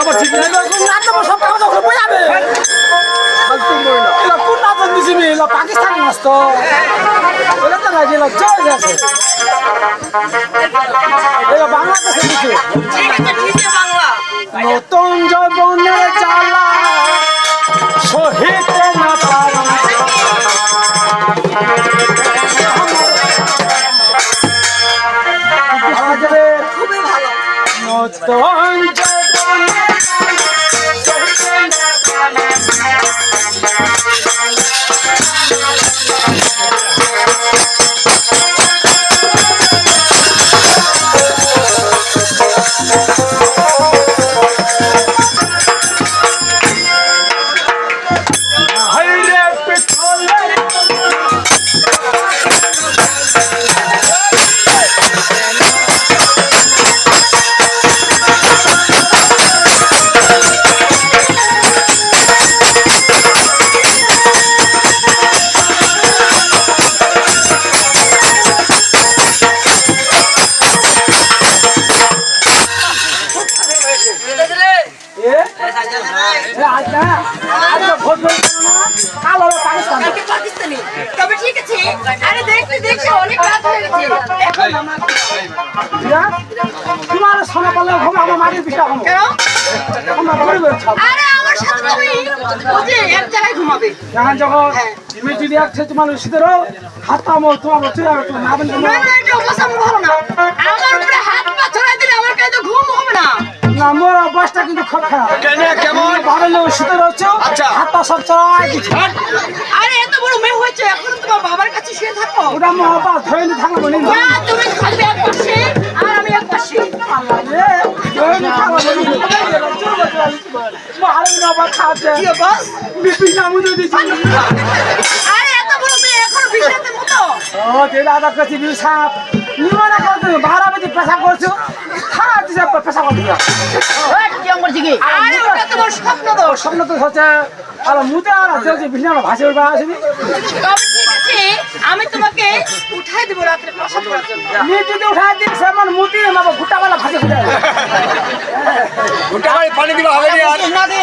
খবর ঠিক নাই কোন নাচ তো সব কাগজ ওখানে বই যাবে ফালতু মহিলা এলা কোন নাচ দিছি মি এলা পাকিস্তানি নাচ তো এলা তো না এলা চলে গেছে এলা বাংলাদেশে দিছে ঠিক আছে ঠিক আছে বাংলা নতুন যৌবনের জ্বালা সহিতে না পারি খুবই ভালো নতুন যৌবনের সহিতে না হাইরে পিছলে পাকিস্তানি তবে ঠিক আছে আরে দেখতে দেখতে অনেক রাত হয়ে গেছে এখন তোমার সোনা পালে হবে আমার মাটির পিঠা হবে কেন আমার গরিবের ছাপ আরে আমার সাথে তুমি ওই যে এক জায়গায় ঘুমাবে যখন যখন তুমি যদি একছে তোমার শীতেরও হাত পামো তোমার চুরা না বলতে না না এটা অবশ্য ভালো না আমার উপরে হাত পা ছড়াই দিলে আমার কাছে তো ঘুম হবে না না মোর অবস্থা কিন্তু খুব খারাপ কেন কেমন ভালো শীতের হচ্ছে আচ্ছা। হাত পা সব চড়াই দিচ্ছে আরে এত বড় মেয়ে হয়েছে এখন তোমার বাবার কাছে শুয়ে থাকো ওটা মোর বাবা ধরে নি থাকবো নি না তুমি খালি এক পাশে আর আমি এক পাশে ধরে নি থাকবো নি মারে না বাবা খাচ্ছে কি বাস বিপি নামু দিছি আরে এত বড় মেয়ে এখন বিছানাতে মতো ও তেলা দা কাছে বিল সাপ নিমানা করতে 12 বাজে পেশা করছো খারাপ দিছে পেশা করতে ওই কি করছিস কি আরে ওটা তোমার স্বপ্ন তো স্বপ্ন তো হচ্ছে আর মুতে আর যে বিছানা ভাসে উঠবা আসবি তবে ঠিক আছে আমি তোমাকে উঠাই দেব রাতে প্রসাদ করার জন্য নি যদি উঠা দিন সে আমার মুতি আমার ঘুটাওয়ালা ভাসে উঠে ঘুরতে পানি দিবা হবে না আর না দে